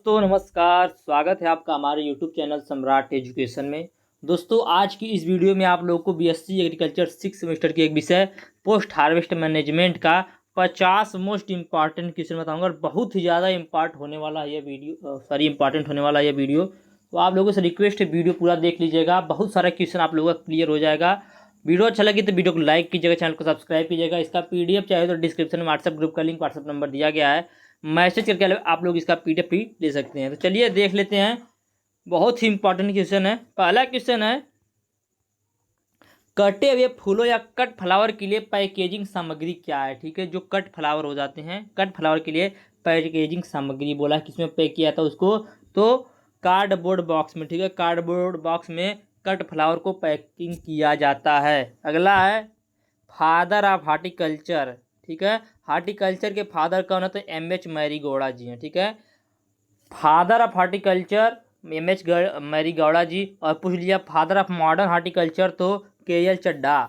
दोस्तों नमस्कार, स्वागत है आपका हमारे YouTube चैनल सम्राट एजुकेशन में। दोस्तों आज की इस वीडियो में आप लोगों को बीएससी एग्रीकल्चर 6 सेमेस्टर की एक विषय पोस्ट हार्वेस्ट मैनेजमेंट का 50 मोस्ट इम्पॉर्टेंट क्वेश्चन बताऊंगा और बहुत ही ज़्यादा इम्पॉर्टेंट होने वाला है ये वीडियो। तो आप लोगों से रिक्वेस्ट है वीडियो पूरा देख लीजिएगा, बहुत सारा क्वेश्चन आप लोगों का क्लियर हो जाएगा। वीडियो अच्छा लगी तो वीडियो को लाइक कीजिएगा, चैनल को सब्सक्राइब कीजिएगा। इसका पीडीएफ चाहिए तो डिस्क्रिप्शन में व्हाट्सएप ग्रुप का लिंक, व्हाट्सएप नंबर दिया गया है, मैसेज करके आप लोग इसका पीडीएफ भी ले सकते हैं। तो चलिए देख लेते हैं, बहुत ही इंपॉर्टेंट क्वेश्चन है। पहला क्वेश्चन है, कटे हुए फूलों या कट फ्लावर के लिए पैकेजिंग सामग्री क्या है। ठीक है, जो कट फ्लावर हो जाते हैं, कट फ्लावर के लिए पैकेजिंग सामग्री बोला है, किसमें पैक किया था उसको, तो कार्डबोर्ड बॉक्स में। ठीक है, कार्डबोर्ड बॉक्स में कट फ्लावर को पैकिंग किया जाता है। अगला है फादर ऑफ हार्टिकल्चर। ठीक है, हार्टिकल्चर के फादर कौन है, तो एम.एच. मैरीगौड़ा जी हैं। ठीक है, father of horticulture M H. Marigowda ji. और पूछ लिया फादर ऑफ मॉडर्न हार्टिकल्चर, तो के.एल. चड्ढा।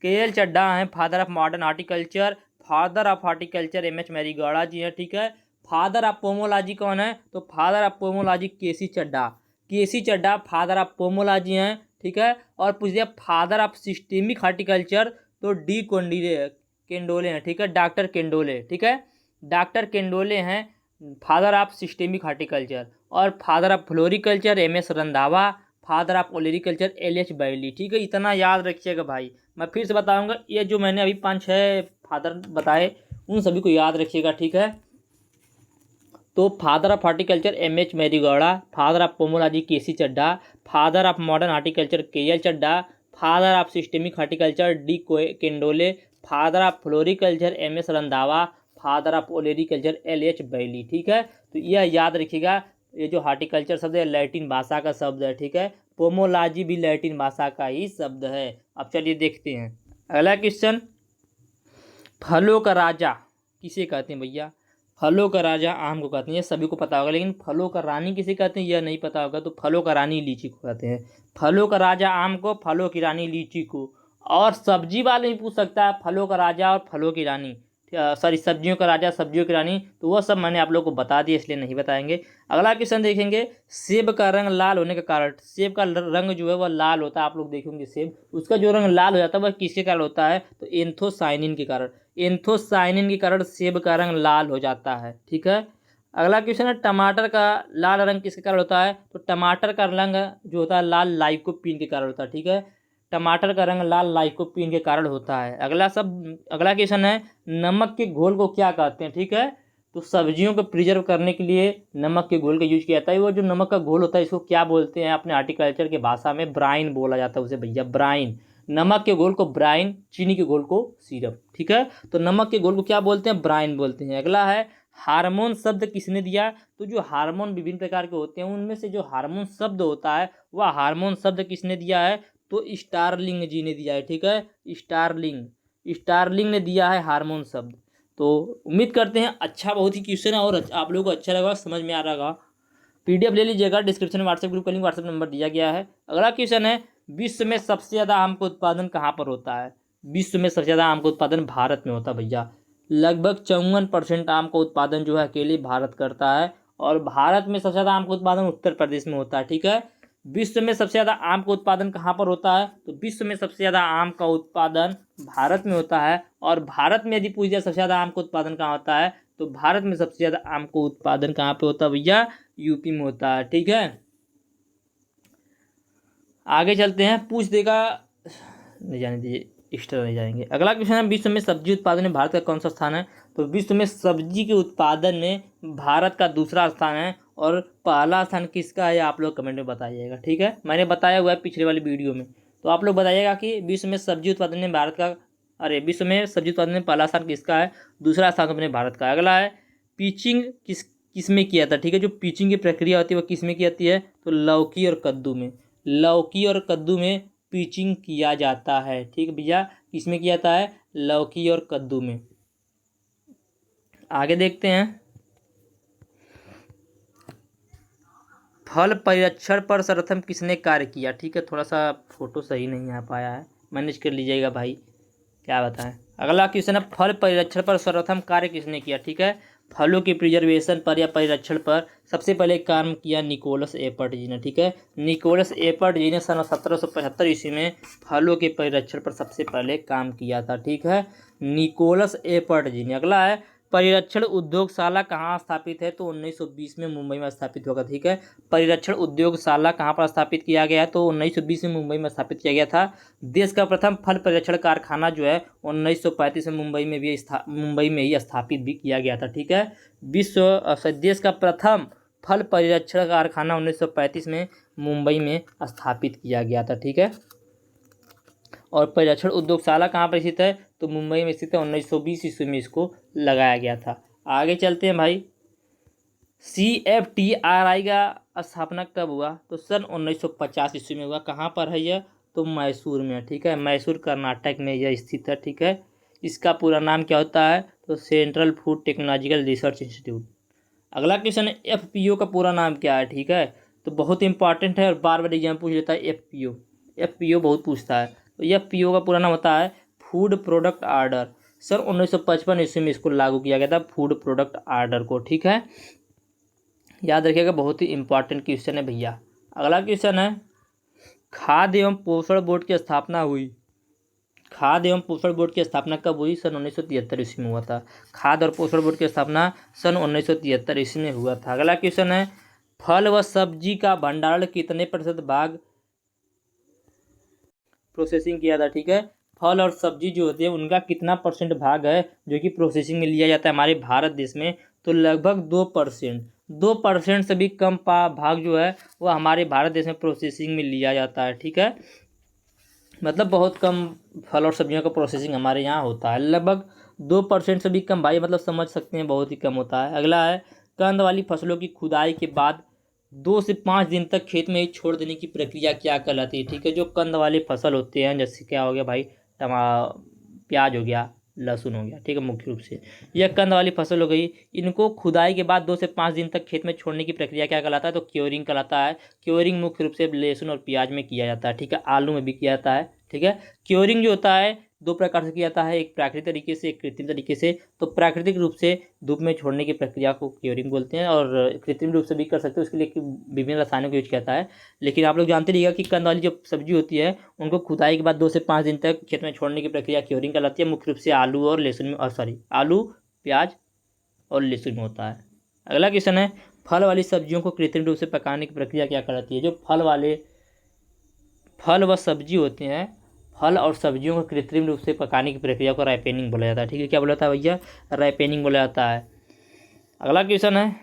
के.एल. चड्ढा हैं father of modern horticulture. Father of horticulture M H. Marigowda ji हैं। ठीक है, फादर ऑफ पोमोलॉजी कौन है, तो father of pomology K C. Chadha. K C. Chadha father of pomology हैं। ठीक है, और पूछ लिया फादर ऑफ सिस्टेमिक हार्टिकल्चर, तो डी केंडोले हैं। ठीक है, डॉक्टर केंडोले। ठीक है, डॉक्टर केंडोले हैं फादर ऑफ सिस्टेमिक हार्टिकल्चर। और father of floriculture M S. Randhawa. Father of olericulture L H. Bailey. ठीक है, इतना याद रखिएगा भाई। मैं फिर से बताऊंगा, ये जो मैंने अभी 5-6 फादर बताए उन सभी को याद रखिएगा। ठीक है, तो father of horticulture M H. Marigowda, father of pomology K C. Chadha, father of modern horticulture K L. Chadha, father of systemic horticulture de Candolle, father of floriculture M S. Randhawa, father of olericulture L H. Bailey. ठीक है, तो यह याद रखिएगा। ये जो हार्टिकल्चर शब्द है लैटिन भाषा का शब्द है। ठीक है, पोमोलॉजी भी लैटिन भाषा का ही शब्द है। अब चलिए देखते हैं अगला क्वेश्चन, फलों का राजा किसे कहते हैं भैया। फलों का राजा आम को कहते हैं, ये सभी को पता होगा, लेकिन फलों का रानी किसे कहते हैं यह नहीं पता होगा। तो फलों का रानी लीची को कहते हैं। फलों का राजा आम को, फलों की रानी लीची को। और सब्जी वाले भी पूछ सकता है फलों का राजा और फलों की रानी, सॉरी सब्जियों का राजा सब्जियों की रानी, तो वह सब मैंने आप लोगों को बता दिया, इसलिए नहीं बताएंगे। अगला क्वेश्चन देखेंगे, सेब का रंग लाल होने का कारण। सेब का रंग जो है वह लाल होता है, आप लोग देखेंगे सेब, उसका जो रंग लाल हो जाता है वह किसके कारण होता है, तो एंथोसाइनिन के कारण। एंथोसाइनिन के कारण सेब का रंग लाल हो जाता है। ठीक है, अगला क्वेश्चन है, टमाटर का लाल रंग किसके कारण होता है, तो टमाटर का रंग जो होता है लाल लाइकोपीन के कारण होता है। ठीक है, टमाटर का रंग लाल लाइकोपीन के कारण होता है। अगला क्वेश्चन है, नमक के घोल को क्या कहते हैं। ठीक है, तो सब्जियों को प्रिजर्व करने के लिए नमक के घोल का यूज किया जाता है। वो जो नमक का घोल होता है इसको क्या बोलते हैं, अपने हार्टिकल्चर के भाषा में ब्राइन बोला जाता है उसे भैया, ब्राइन। नमक के घोल को ब्राइन, चीनी के घोल को सिरप। ठीक है, तो नमक के घोल को क्या बोलते हैं, ब्राइन बोलते हैं। अगला है, हार्मोन शब्द किसने दिया, तो जो हार्मोन विभिन्न प्रकार के होते हैं उनमें से जो हार्मोन शब्द होता है वह हार्मोन शब्द किसने दिया है, तो स्टारलिंग जी ने दिया है। ठीक है, स्टारलिंग ने दिया है हार्मोन शब्द। तो उम्मीद करते हैं अच्छा बहुत ही क्वेश्चन है और आप लोगों को अच्छा लगा, समझ में आ रहा होगा। पीडीएफ ले लीजिएगा, डिस्क्रिप्शन में व्हाट्सएप ग्रुप का लिंक, व्हाट्सएप नंबर दिया गया है। अगला क्वेश्चन है, विश्व में सबसे ज़्यादा आम का उत्पादन कहाँ पर होता है। विश्व में सबसे ज़्यादा आम का उत्पादन भारत में होता है भैया। लगभग 54% आम का उत्पादन जो है अकेले भारत करता है, और भारत में सबसे ज़्यादा आम का उत्पादन उत्तर प्रदेश में होता है। ठीक है, विश्व में सबसे ज़्यादा आम का उत्पादन कहाँ पर होता है, तो विश्व में सबसे ज़्यादा आम का उत्पादन भारत में होता है। और भारत में यदि पूछ जाए सबसे ज़्यादा आम का उत्पादन कहाँ होता है, तो भारत में सबसे ज़्यादा आम का उत्पादन कहाँ पे होता है भैया, यूपी में होता है। ठीक है, आगे चलते हैं, पूछ देगा, नहीं जाने दीजिए, इस तरह नहीं जाएंगे। अगला क्वेश्चन है, विश्व में सब्जी उत्पादन में भारत का कौन सा स्थान है, तो विश्व में सब्जी के उत्पादन में भारत का दूसरा स्थान है। और पहला स्थान किसका है आप लोग कमेंट में बताइएगा। ठीक है, मैंने बताया हुआ है पिछले वाली वीडियो में, तो आप लोग बताइएगा कि विश्व में सब्जी उत्पादन में भारत का, विश्व में सब्जी उत्पादन में पहला स्थान किसका है, दूसरा स्थान अपने भारत का। अगला है, पिचिंग किस में किया था। ठीक है, जो पिचिंग की प्रक्रिया होती है वो किस में की जाती है, तो लौकी और कद्दू में। लौकी और कद्दू में पिचिंग किया जाता है। ठीक है भैया, किसमें किया जाता है, लौकी और कद्दू में। आगे देखते हैं, फल परीक्षण पर सर्वप्रथम किसने कार्य किया। ठीक है, थोड़ा सा फोटो सही नहीं आ पाया है, मैनेज कर लीजिएगा भाई, क्या बताएं। अगला क्वेश्चन है, फल परीक्षण पर सर्वप्रथम कार्य किसने किया। ठीक है, फलों के प्रिजर्वेशन पर या परिरक्षण पर सबसे पहले काम किया निकोलस एपर्ट जी ने। ठीक है, निकोलस एपर्ट जी ने सन 1775 ईस्वी में फलों के परिरक्षण पर सबसे पहले काम किया था। ठीक है, निकोलस एपर्ट जी ने। अगला है परिरक्षण उद्योगशाला कहाँ स्थापित है, तो 1920 में मुंबई में स्थापित होगा। ठीक है, परिरक्षण उद्योगशाला कहाँ पर स्थापित किया गया है, तो 1920 में मुंबई में स्थापित किया गया था। देश का प्रथम फल परिरक्षण कारखाना जो है 1935 में मुंबई में ही स्थापित भी किया गया था। ठीक है, देश का प्रथम फल परिरक्षण कारखाना 1935 में मुंबई में स्थापित किया गया था। ठीक है, और परिरक्षण उद्योगशाला कहाँ पर स्थित है, तो मुंबई में स्थित है। 1920 ईस्वी में इसको लगाया गया था। आगे चलते हैं भाई, CFTRI का स्थापना कब हुआ, तो सन 1950 ईस्वी में हुआ। कहाँ पर है यह, तो मैसूर में। ठीक है, मैसूर कर्नाटक में यह स्थित है। ठीक है, इसका पूरा नाम क्या होता है, तो central food technological research institute. अगला क्वेश्चन है FPO का पूरा नाम क्या है। ठीक है, तो बहुत इंपॉर्टेंट है और बार बार एग्जाम पूछ लेता है FPO बहुत पूछता है। तो FPO का पूरा नाम होता है फूड प्रोडक्ट आर्डर। सन 1955 ईस्वी में इसको लागू किया गया था, फूड प्रोडक्ट आर्डर को। ठीक है, याद रखिएगा, बहुत ही इंपॉर्टेंट क्वेश्चन है भैया। अगला क्वेश्चन है खाद्य एवं पोषण बोर्ड की स्थापना हुई। खाद्य एवं पोषण बोर्ड की स्थापना कब हुई, सन 1973 ईस्वी में हुआ था। खाद्य और पोषण बोर्ड की स्थापना सन 1973 ईस्वी में हुआ था। अगला क्वेश्चन है फल व सब्जी का भंडारण कितने प्रतिशत भाग प्रोसेसिंग किया था। ठीक है, फल और सब्जी जो होती है उनका कितना परसेंट भाग है जो कि प्रोसेसिंग में लिया जाता है हमारे भारत देश में, तो लगभग 2%। 2% से भी कम भाग जो है वो हमारे भारत देश में प्रोसेसिंग में लिया जाता है। ठीक है, मतलब बहुत कम फल और सब्जियों का प्रोसेसिंग हमारे यहाँ होता है, लगभग 2% से भी कम भाई, मतलब समझ सकते हैं बहुत ही कम होता है। अगला है कंद वाली फसलों की खुदाई के बाद 2 से 5 दिन तक खेत में ही छोड़ देने की प्रक्रिया क्या कहलाती है। ठीक है, जो कंद वाले फसल होते हैं, जैसे क्या हो गया भाई, प्याज हो गया, लहसुन हो गया। ठीक है, मुख्य रूप से यह कंद वाली फसल हो गई, इनको खुदाई के बाद 2 से 5 दिन तक खेत में छोड़ने की प्रक्रिया क्या कहलाता है, तो क्योरिंग कहलाता है। क्योरिंग मुख्य रूप से लहसुन और प्याज में किया जाता है। ठीक है, आलू में भी किया जाता है। ठीक है, क्योरिंग जो होता है 2 प्रकार से किया जाता है, एक प्राकृतिक तरीके से, एक कृत्रिम तरीके से। तो प्राकृतिक रूप से धूप में छोड़ने की प्रक्रिया को क्योरिंग बोलते हैं, और कृत्रिम रूप से भी कर सकते हैं, उसके लिए विभिन्न रसायनों का यूज किया जाता है। लेकिन आप लोग जानते रहिएगा कि कंद वाली जो सब्जी होती है उनको खुदाई के बाद 2 से 5 दिन तक खेत में छोड़ने की प्रक्रिया क्योरिंग कहलाती है। मुख्य रूप से आलू और लहसुन में, आलू, प्याज और लहसुन में होता है। अगला क्वेश्चन है फल वाली सब्जियों को कृत्रिम रूप से पकाने की प्रक्रिया क्या कहलाती है। जो फल व सब्जी होते हैं, फल और सब्जियों को कृत्रिम रूप से पकाने की प्रक्रिया को राइपेनिंग बोला जाता है। ठीक है, क्या बोला जाता है भैया, राइपेनिंग बोला जाता है। अगला क्वेश्चन है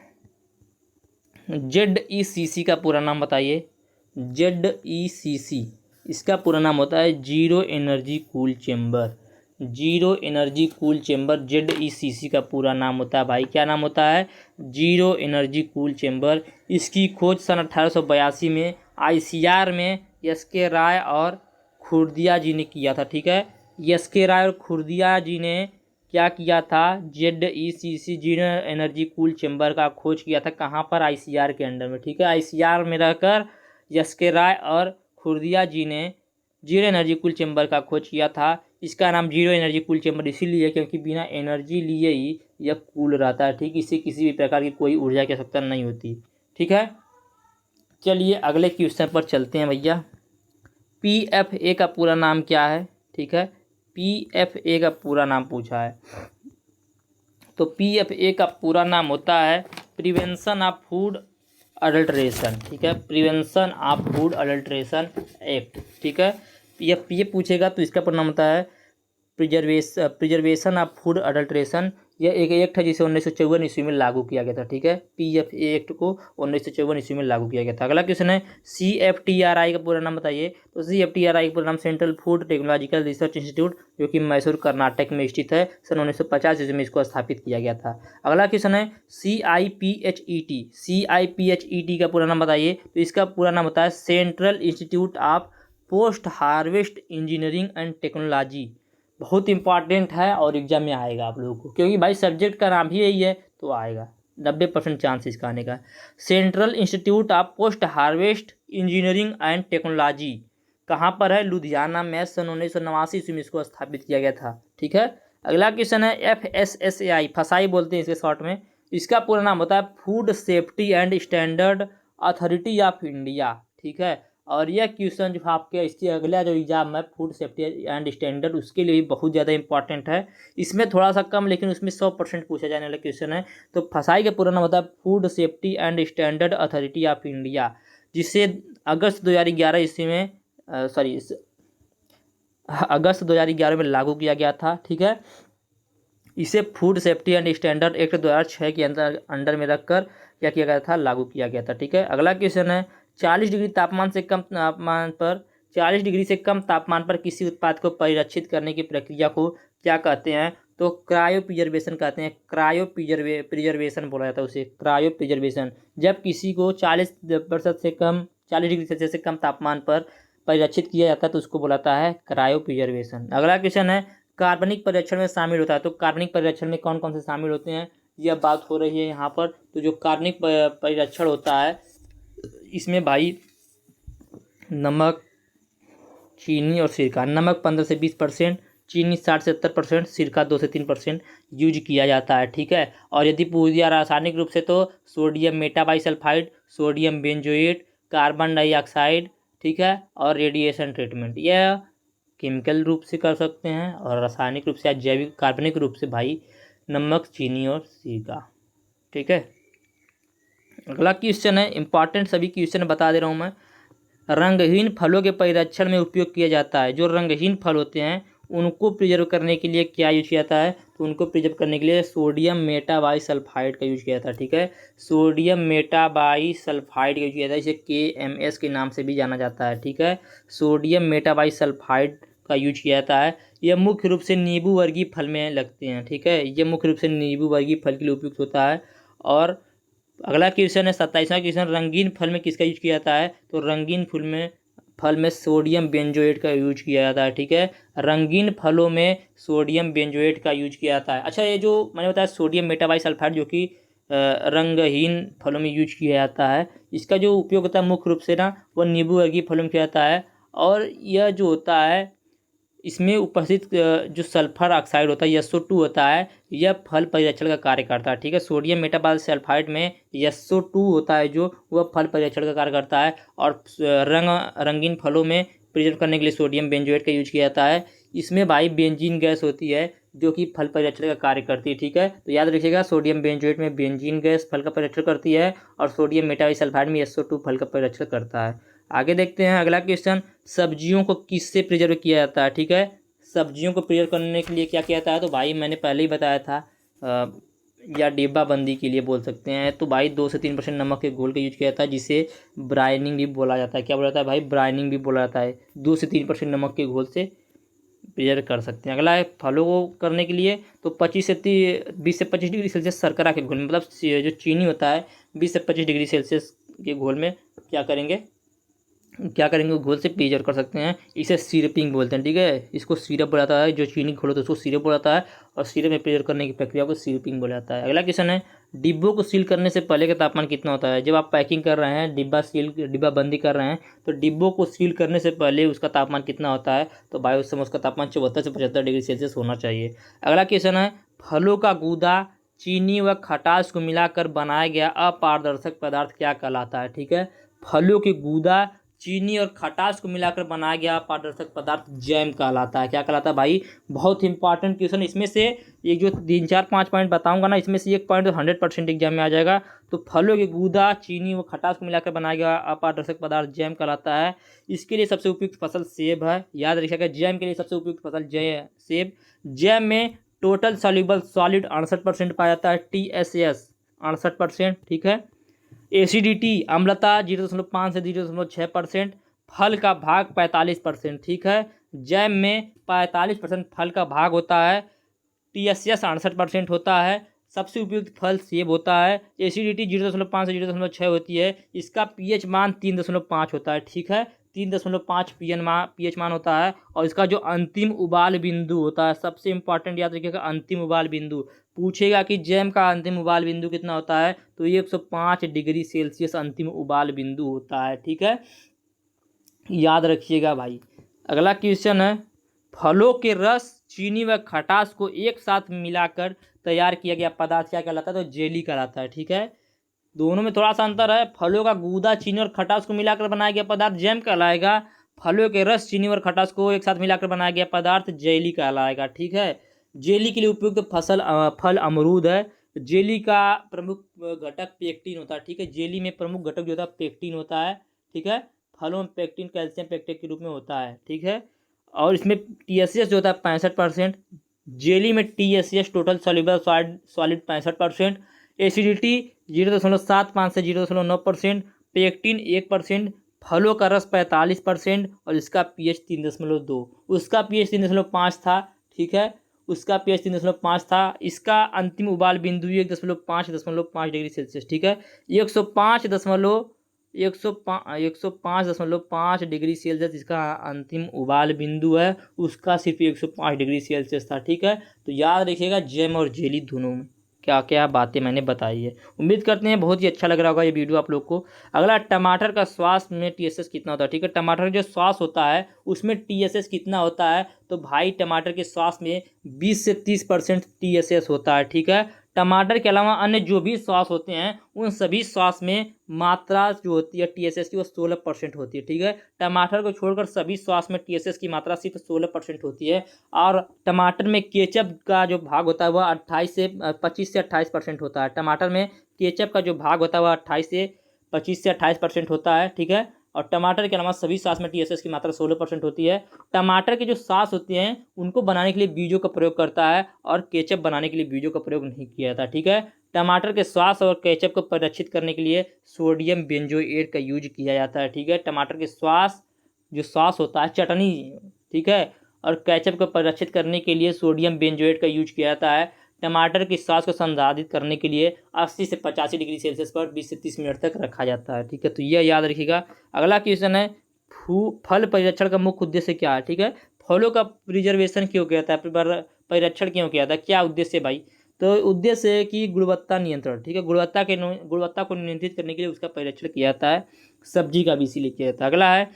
ZECC का पूरा नाम बताइए। ZECC, इसका पूरा नाम होता है zero energy cool chamber. Zero energy cool chamber ZECC का पूरा नाम होता है भाई, क्या नाम होता है, जीरो एनर्जी कूल चेम्बर। इसकी खोज सन 1882 में ICR में SK राय और खुर्दिया जी ने किया था। ठीक है, SK राय और खुर्दिया जी ने क्या किया था, ZECC zero energy cool chamber का खोज किया था। कहाँ पर, ICR के अंडर में। ठीक है, ICR में रहकर SK राय और खुर्दिया जी ने जीरो एनर्जी कूल चेम्बर का खोज किया था। इसका नाम जीरो एनर्जी कूल चेम्बर इसीलिए क्योंकि बिना एनर्जी लिए ही यह कूल रहता है। ठीक, इससे किसी भी प्रकार की कोई ऊर्जा की आवश्यकता नहीं होती। ठीक है, चलिए अगले क्वेश्चन पर चलते हैं भैया। PFA का पूरा नाम क्या है। ठीक है, PFA का पूरा नाम पूछा है, तो PFA का पूरा नाम होता है प्रिवेंशन ऑफ फूड अडल्ट्रेशन। ठीक है, prevention of food adulteration act. ठीक है, ये पूछेगा तो इसका पूरा नाम होता है प्रिजर्वेशन ऑफ फूड अडल्ट्रेशन। यह एक एक्ट है जिसे 1954 ईस्वी में लागू किया गया था। ठीक है, PFA एक्ट को 1954 ईस्वी में लागू किया गया था। अगला क्वेश्चन है CFTRI का पूरा नाम बताइए। तो CFTRI का पूरा नाम central food technological research institute, जो कि मैसूर कर्नाटक में स्थित है। सन 1950 ईस्वी में इसको स्थापित किया गया था। अगला क्वेश्चन है CIPHET। CIPHET का पूरा नाम बताइए। तो इसका पूरा नाम होता है central institute of post harvest engineering and technology. बहुत इंपॉर्टेंट है और एग्जाम में आएगा आप लोगों को, क्योंकि भाई सब्जेक्ट का नाम ही यही है तो आएगा, 90% चांस इसका आने का। Central institute of post harvest engineering and technology कहाँ पर है, लुधियाना में। सन 1989 ईस्वी में इसको स्थापित किया गया था। ठीक है, अगला क्वेश्चन है FSSAI, फसाई बोलते हैं इसके शॉर्ट में, इसका पूरा नाम होता है food safety and standard authority of India, ठीक है। और यह क्वेश्चन जो आपके इसके अगला जो एग्जाम है फूड सेफ्टी एंड स्टैंडर्ड, उसके लिए भी बहुत ज़्यादा इंपॉर्टेंट है। इसमें थोड़ा सा कम, लेकिन उसमें 100% पूछा जाने वाला क्वेश्चन है। तो फसाई का पूरा नाम होता है food safety and standard authority of India, जिसे अगस्त 2011 ईस्वी में अगस्त 2011 में लागू किया गया था, ठीक है। इसे food safety and standard act 2006 के अंडर में रखकर क्या किया गया था, लागू किया गया था, ठीक है। अगला क्वेश्चन है 40 डिग्री तापमान से कम तापमान पर 40 डिग्री से कम तापमान पर किसी उत्पाद को परिरक्षित करने की प्रक्रिया को क्या कहते हैं, तो क्रायो प्रिजर्वेशन कहते हैं। क्रायो प्रिजर्वेशन बोला जाता है उसे, क्रायो प्रिजर्वेशन। जब किसी को 40% से कम 40 डिग्री सेल्सियस से कम तापमान पर परिरक्षित किया जाता है तो उसको बोलाता है क्रायो प्रिजर्वेशन। अगला क्वेश्चन है कार्बनिक परिरक्षण में शामिल होता है, तो कार्बनिक परिरक्षण में कौन कौन से शामिल होते हैं, यह बात हो रही है यहाँ पर। तो जो कार्बनिक परिरक्षण होता है इसमें भाई नमक, चीनी और सिरका। नमक 15 से 20%, चीनी 60 से 70%, सिरका 2 से 3% यूज किया जाता है, ठीक है। और यदि पूछ दिया रासायनिक रूप से तो sodium metabisulphite, sodium benzoate, carbon dioxide, ठीक है, और रेडिएशन ट्रीटमेंट। यह केमिकल रूप से कर सकते हैं, और रासायनिक रूप से या जैविक कार्बनिक रूप से भाई नमक, चीनी और सिरका, ठीक है। अगला क्वेश्चन है इंपॉर्टेंट, सभी क्वेश्चन बता दे रहा हूँ मैं। रंगहीन फलों के परिरक्षण में उपयोग किया जाता है। जो रंगहीन फल होते हैं उनको प्रिजर्व करने के लिए क्या यूज किया जाता है, तो उनको प्रिजर्व करने के लिए सोडियम मेटाबाइसल्फाइड का यूज किया जाता है, ठीक है। सोडियम मेटाबाइसल्फाइड का यूज किया जाता है, इसे KMS के नाम से भी जाना जाता है, ठीक है। सोडियम मेटाबाइसल्फाइड का यूज किया जाता है। यह मुख्य रूप से नींबू वर्गीय फल में लगते हैं, ठीक है। यह मुख्य रूप से नींबू वर्गीय फल के लिए उपयुक्त होता है। और अगला क्वेश्चन है 27वां क्वेश्चन, रंगीन फल में किसका यूज किया जाता है, तो रंगीन फल में सोडियम बेंजोएट का यूज किया जाता है, ठीक है। रंगीन फलों में सोडियम बेंजोएट का यूज किया जाता है। अच्छा, ये जो मैंने बताया सोडियम मेटाबाइसल्फाइड जो कि रंगहीन फलों में यूज किया जाता है, इसका जो उपयोग होता है मुख्य रूप से ना वो नींबू वर्गीय फलों में किया जाता है। और यह जो होता है इसमें उपस्थित जो सल्फर ऑक्साइड होता है SO2 होता है, यह फल परिरक्षण का कार्य करता है, ठीक है। सोडियम मेटाबाइसल्फाइड में SO2 होता है जो वह फल परिरक्षण का कार्य करता है। और रंगीन फलों में प्रिजर्व करने के लिए सोडियम बेंजोएट का यूज किया जाता है। इसमें भाई बेंजीन गैस होती है जो कि फल परिरक्षण का कार्य करती है, ठीक है। तो याद रखिएगा सोडियम बेंजोएट में बेंजीन गैस फल का परिरक्षण करती है, और सोडियम मेटाबाइसल्फाइड में SO2 फल का परिरक्षण करता है। आगे देखते हैं अगला क्वेश्चन, सब्जियों को किससे प्रिजर्व किया जाता है, ठीक है। सब्जियों को प्रिजर्व करने के लिए क्या किया जाता है, तो भाई मैंने पहले ही बताया था, या डिब्बा बंदी के लिए बोल सकते हैं। तो भाई 2 से 3% नमक के घोल का यूज किया जाता है, जिसे ब्राइनिंग भी बोला जाता है। क्या बोला जाता है भाई, ब्राइनिंग भी बोला जाता है। 2 से 3% नमक के घोल से प्रिजर्व कर सकते हैं। अगला है फलों को करने के लिए, तो 20 से 25 डिग्री सेल्सियस शर्करा के घोल में, मतलब जो चीनी होता है 20 से 25 डिग्री सेल्सियस के घोल में क्या करेंगे घोल से प्रिजर्व कर सकते हैं। इसे सिरपिंग बोलते हैं, ठीक है। इसको सिरप बोला जाता है, जो चीनी घोल होता है उसको सिरप बोला जाता है, और सिरप में प्रिजर्व करने की प्रक्रिया को सिरपिंग बोला जाता है। अगला क्वेश्चन है डिब्बों को सील करने से पहले का तापमान कितना होता है। जब आप पैकिंग कर रहे हैं, डिब्बा बंदी कर रहे हैं, तो डिब्बों को सील करने से पहले उसका तापमान कितना होता है, तो भाई उस समय उसका तापमान 74 से 75 डिग्री सेल्सियस होना चाहिए। अगला क्वेश्चन है फलों का गूदा चीनी व खटास को मिलाकर बनाया गया अपारदर्शक पदार्थ क्या कहलाता है, ठीक है। फलों के गूदा चीनी और खटास को मिलाकर बनाया गया पारदर्शक पदार्थ जैम कहलाता है। क्या कहलाता है भाई, बहुत इंपॉर्टेंट क्वेश्चन। इसमें से एक जो 3, 4, 5 पॉइंट बताऊंगा ना, इसमें से एक पॉइंट तो 100% एग्जाम में आ जाएगा। तो फलों के गूदा चीनी व खटास को मिलाकर बनाया गया अपारदर्शक पदार्थ जैम कहलाता है। इसके लिए सबसे उपयुक्त फसल सेब है, याद रखिएगा। जैम के लिए सबसे उपयुक्त फसल सेब। जैम में टोटल सॉल्युबल सॉलिड 68% पाया जाता है, TSS 68%, ठीक है। एसिडिटी अम्लता 0.5 से 0.6%, फल का भाग 45%, ठीक है। जैम में 45% फल का भाग होता है, TSS 68% होता है। सबसे उपयुक्त फल सेब होता है। एसिडिटी 0.5 से 0.6 होती है। इसका pH मान 3.5 होता है, ठीक है। 3.5 pH मान होता है। और इसका जो अंतिम उबाल बिंदु होता है, सबसे इंपॉर्टेंट याद रखिएगा, अंतिम उबाल बिंदु पूछेगा कि जैम का अंतिम उबाल बिंदु कितना होता है, तो 105 डिग्री सेल्सियस अंतिम उबाल बिंदु होता है, ठीक है। याद रखिएगा भाई। अगला क्वेश्चन है फलों के रस चीनी व खटास को एक साथ मिलाकर तैयार किया गया पदार्थ क्या कहलाता है? तो जेली कहलाता है। ठीक है, दोनों में थोड़ा सा अंतर है। फलों का गूदा, चीनी और खटास को मिलाकर बनाया गया पदार्थ जैम कहलाएगा। फलों के रस, चीनी और खटास को एक साथ मिलाकर बनाया गया पदार्थ जेली कहलाएगा। ठीक है, जेली के लिए उपयुक्त फल अमरूद है। जेली का प्रमुख घटक पेक्टिन होता है। ठीक है, जेली में प्रमुख घटक जो होता है पेक्टिन होता है। ठीक है, फलों में पेक्टिन कैल्शियम पेक्टेट के रूप में होता है। ठीक है, और इसमें TSS जो होता है 65%। जेली में TSS total soluble solid 65%। Acidity 0.75 से 0.9%। पेक्टिन 1%। फलों का रस 45% और इसका pH 3.2। उसका pH 3.5 था। ठीक है, उसका pH 3.5 था। इसका अंतिम उबाल बिंदु 1.5 डिग्री सेल्सियस। ठीक है, 105.5 डिग्री सेल्सियस इसका अंतिम उबाल बिंदु है। उसका सिर्फ 105 डिग्री सेल्सियस था। ठीक है, तो याद रखिएगा जैम और जेली दोनों में क्या क्या बातें मैंने बताई है। उम्मीद करते हैं बहुत ही अच्छा लग रहा होगा ये वीडियो आप लोग को। अगला, टमाटर का श्वास में TSS कितना होता है? ठीक है, टमाटर का जो श्वास होता है उसमें TSS कितना होता है? तो भाई टमाटर के श्वास में 20 से 30% TSS होता है। ठीक है, टमाटर के अलावा अन्य जो भी श्वास होते हैं उन सभी श्वास में मात्रा जो होती है TSS की वो 16% होती है। ठीक है, टमाटर को छोड़कर सभी श्वास में TSS की मात्रा सिर्फ 16% होती है। और टमाटर में केचप का जो भाग होता है वह 25 से 28% होता है। टमाटर में केचप का जो भाग होता है वह 25 से 28% होता है। ठीक है, और टमाटर के अलावा सभी सॉस में TSS की मात्रा 16% होती है। टमाटर के जो सॉस होते हैं उनको बनाने के लिए बीजों का प्रयोग करता है और केचप बनाने के लिए बीजों का प्रयोग नहीं किया जाता। ठीक है, टमाटर के सॉस और केचप को परिरक्षित करने के लिए सोडियम बेंजोएट का यूज किया जाता है। ठीक है, टमाटर के जो सॉस होता है चटनी, ठीक है, और केचप को परिरक्षित करने के लिए सोडियम बेंजोएट का यूज किया जाता है। टमाटर की सॉस को संसाधित करने के लिए 80 से 85 डिग्री सेल्सियस पर 20 से 30 मिनट तक रखा जाता है। ठीक है, तो यह याद रखिएगा। अगला क्वेश्चन है, फल परिरक्षण का मुख्य उद्देश्य क्या है? ठीक है, फलों का प्रिजर्वेशन क्यों किया जाता है, परिरक्षण क्यों किया जाता है, क्या उद्देश्य है भाई? तो उद्देश्य है कि गुणवत्ता नियंत्रण। ठीक है, गुणवत्ता को नियंत्रित करने के लिए उसका परिरक्षण किया जाता है। सब्जी का भी इसीलिए किया जाता है। अगला है,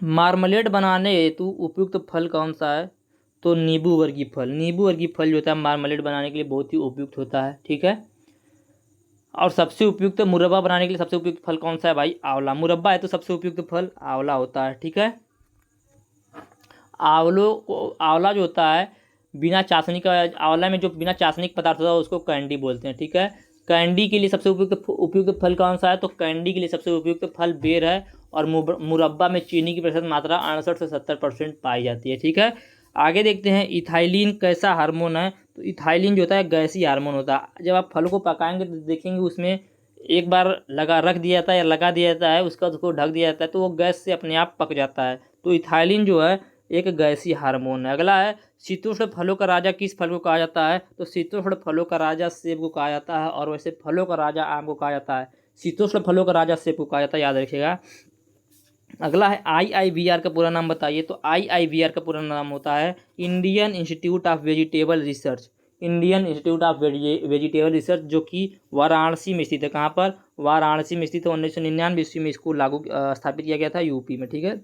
मार्मलेड बनाने हेतु उपयुक्त फल कौन सा है? तो नींबू वर्गीय फल। नींबू वर्गीय फल जो होता है मार्मलेड बनाने के लिए बहुत ही उपयुक्त होता है। ठीक है, और सबसे उपयुक्त मुरब्बा बनाने के लिए सबसे उपयुक्त फल कौन सा है भाई? आंवला। मुरब्बा है तो सबसे उपयुक्त फल आंवला होता है। ठीक है, आंवला जो होता है बिना चाशनी का, आंवला में जो बिना चाशनी का पदार्थ होता है उसको कैंडी बोलते हैं। ठीक है, कैंडी के लिए सबसे उपयुक्त फल कौन सा है? तो कैंडी के लिए सबसे उपयुक्त फल बेर है। और मुरब्बा में चीनी की प्रतिशत मात्रा 68 से 70% पाई जाती है। ठीक है, आगे देखते हैं, इथाइलिन कैसा हार्मोन है? तो इथाइलिन जो होता है गैसीय हार्मोन होता है। जब आप फल को पकाएंगे तो देखेंगे उसमें एक बार रख दिया जाता है या लगा दिया जाता है, उसको ढक दिया जाता है तो वो गैस से अपने आप पक जाता है। तो इथाइलिन जो है एक गैसीय हार्मोन है। अगला है, शीतोष्ण फलों का राजा किस फल को कहा जाता है? तो शीतोष्ण फलों का राजा सेब को कहा जाता है, और वैसे फलों का राजा आम को कहा जाता है। शीतोष्ण फलों का राजा सेब को कहा जाता है, याद रखिएगा। अगला है, IIVR का पूरा नाम बताइए। तो IIVR का पूरा नाम होता है Indian Institute of vegetable research. Indian Institute of vegetable research, जो कि वाराणसी में स्थित है। कहाँ पर? वाराणसी में स्थित है। 1999 ईस्वी में इसको स्थापित किया गया था यूपी में। ठीक है,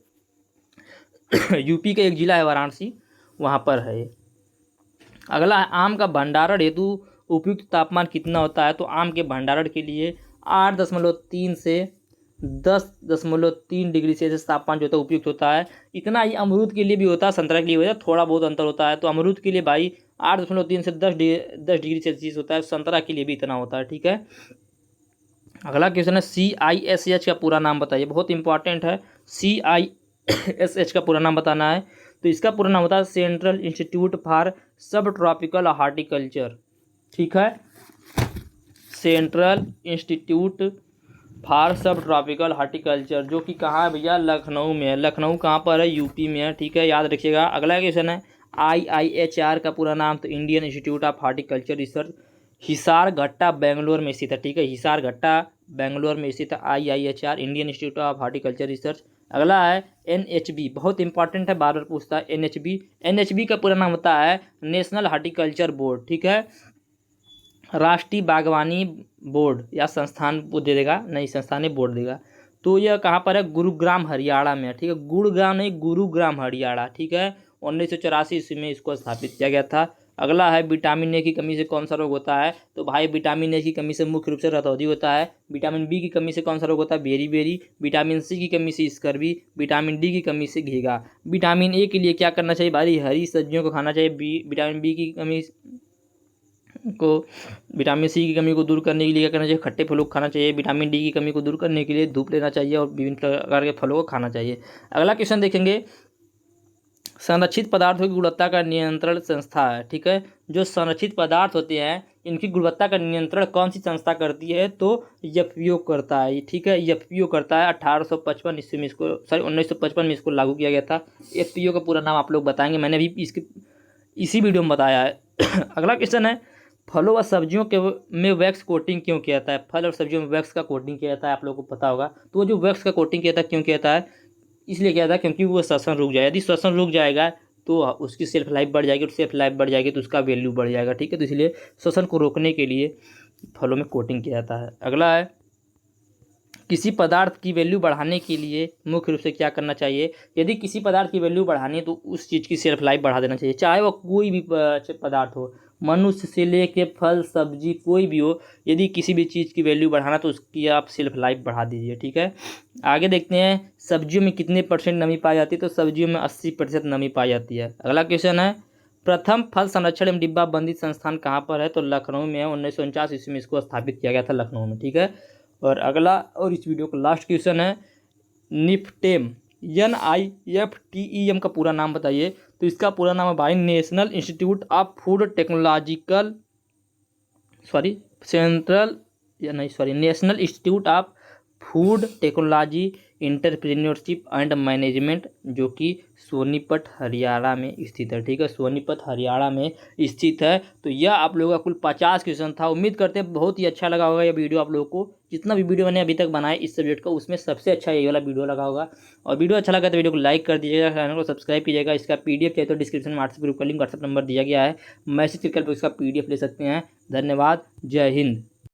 यूपी का एक जिला है वाराणसी, वहाँ पर है। अगला है, आम का भंडारण हेतु उपयुक्त तापमान कितना होता है? तो आम के भंडारण के लिए 8.3 से 10.3 डिग्री सेल्सियस तापमान जो होता है उपयुक्त होता है। इतना ही अमरूद के लिए भी होता है, संतरा के लिए होता है, थोड़ा बहुत अंतर होता है। तो अमरूद के लिए भाई 8.3 से 10 डिग्री सेल्सियस होता है, संतरा के लिए भी इतना होता है। ठीक है, अगला क्वेश्चन है, CISH का पूरा नाम बताइए। बहुत इंपॉर्टेंट है, CISH का पूरा नाम बताना है। तो इसका पूरा नाम होता है सेंट्रल इंस्टीट्यूट फॉर सब ट्रॉपिकल हार्टिकल्चर। ठीक है, सेंट्रल इंस्टीट्यूट फॉर सब ट्रॉपिकल हार्टिकल्चर, जो कि कहाँ है भैया? लखनऊ में है। लखनऊ कहाँ पर है? यूपी में है। ठीक है, याद रखिएगा। अगला क्वेश्चन है, IIHR का पूरा नाम? तो Indian Institute of Horticulture Research, Hesaraghatta Bangalore में स्थित है। ठीक है, हिसार घट्टा बेंगलोर में स्थित है IIHR, Indian Institute of Horticulture research. अगला है, NHB, बहुत इंपॉर्टेंट है, बार बार पूछता है। NHB का पूरा नाम होता है नेशनल हार्टिकल्चर बोर्ड। ठीक है, राष्ट्रीय बागवानी बोर्ड या संस्थान वो दे देगा, नहीं संस्थान बोर्ड देगा। तो यह कहाँ पर है? गुरुग्राम हरियाणा में है। ठीक है, गुड़गांव नहीं, गुरुग्राम हरियाणा। ठीक है, 1984 ईस्वी में इसको स्थापित किया गया था। अगला है विटामिन ए की कमी से कौन सा रोग होता है, तो भाई विटामिन ए की कमी से मुख्य रूप से रतौंधी होता है। विटामिन बी की कमी से कौन सा रोग होता है, बेरी। विटामिन सी की कमी से स्कर्वी। विटामिन डी की कमी से घीगा। विटामिन ए के लिए क्या करना चाहिए भाई, हरी सब्जियों को खाना चाहिए। विटामिन बी की कमी को, विटामिन सी की कमी को दूर करने के लिए क्या करना चाहिए, खट्टे फलों को खाना चाहिए। विटामिन डी की कमी को दूर करने के लिए धूप लेना चाहिए और विभिन्न प्रकार के फलों को खाना चाहिए। अगला क्वेश्चन देखेंगे, संरक्षित पदार्थों की गुणवत्ता का नियंत्रण संस्था है, ठीक है। जो संरक्षित पदार्थ होते हैं इनकी गुणवत्ता का नियंत्रण कौन सी संस्था करती है, तो एफपीओ करता है, ठीक है। एफपीओ करता है। 1855 ईस्वी में इसको, 1955 में इसको लागू किया गया था। एफपीओ का पूरा नाम आप लोग बताएंगे, मैंने भी इसी वीडियो में बताया है। अगला क्वेश्चन है, फलों व सब्जियों के में वैक्स कोटिंग क्यों किया जाता है। फल और सब्जियों में वैक्स का कोटिंग किया जाता है, आप लोगों को पता होगा। तो वो जो वैक्स का कोटिंग किया जाता है क्यों किया जाता है, इसलिए किया जाता है क्योंकि वो श्वसन रुक जाए। यदि श्वसन रुक जाएगा तो उसकी सेल्फ लाइफ बढ़ जाएगी, और सेल्फ लाइफ बढ़ जाएगी तो उसका वैल्यू बढ़ जाएगा, ठीक है। तो इसलिए श्वसन को रोकने के लिए फलों में कोटिंग किया जाता है। अगला है, किसी पदार्थ की वैल्यू बढ़ाने के लिए मुख्य रूप से क्या करना चाहिए। यदि किसी पदार्थ की वैल्यू बढ़ानी है तो उस चीज़ की सेल्फ लाइफ बढ़ा देना चाहिए, चाहे वो कोई भी पदार्थ हो, मनुष्य से लेके फल सब्जी कोई भी हो। यदि किसी भी चीज़ की वैल्यू बढ़ाना तो उसकी आप सेल्फ लाइफ बढ़ा दीजिए, ठीक है। आगे देखते हैं, सब्जियों में कितने % नमी पाई जाती है, तो सब्जियों में 80% नमी पाई जाती है। अगला क्वेश्चन है, प्रथम फल संरक्षण एवं डिब्बा बंदी संस्थान कहाँ पर है, तो लखनऊ में है। 1949 ईस्वी में इसको स्थापित किया गया था लखनऊ में, ठीक है। और अगला और इस वीडियो का लास्ट क्वेश्चन है, निफ्टेम NIFTEM का पूरा नाम बताइए, तो इसका पूरा नाम है भाई national institute of food technological national institute of food technology entrepreneurship and management, जो कि सोनीपत हरियाणा में स्थित है, ठीक है। सोनीपत हरियाणा में स्थित है। तो यह आप लोगों का कुल 50 क्वेश्चन था। उम्मीद करते हैं बहुत ही अच्छा लगा होगा यह वीडियो आप लोगों को। जितना भी वीडियो मैंने अभी तक बनाया इस सब्जेक्ट का, उसमें सबसे अच्छा यही वाला वीडियो लगा होगा। और वीडियो अच्छा लगा तो वीडियो को लाइक कर दीजिएगा, चैनल को सब्सक्राइब कीजिएगा। इसका PDF चाहिए तो डिस्क्रिप्शन में व्हाट्सएप ग्रुप का लिंक, व्हाट्सएप नंबर दिया गया है, मैसेज करके इसका PDF ले सकते हैं। धन्यवाद, जय हिंद।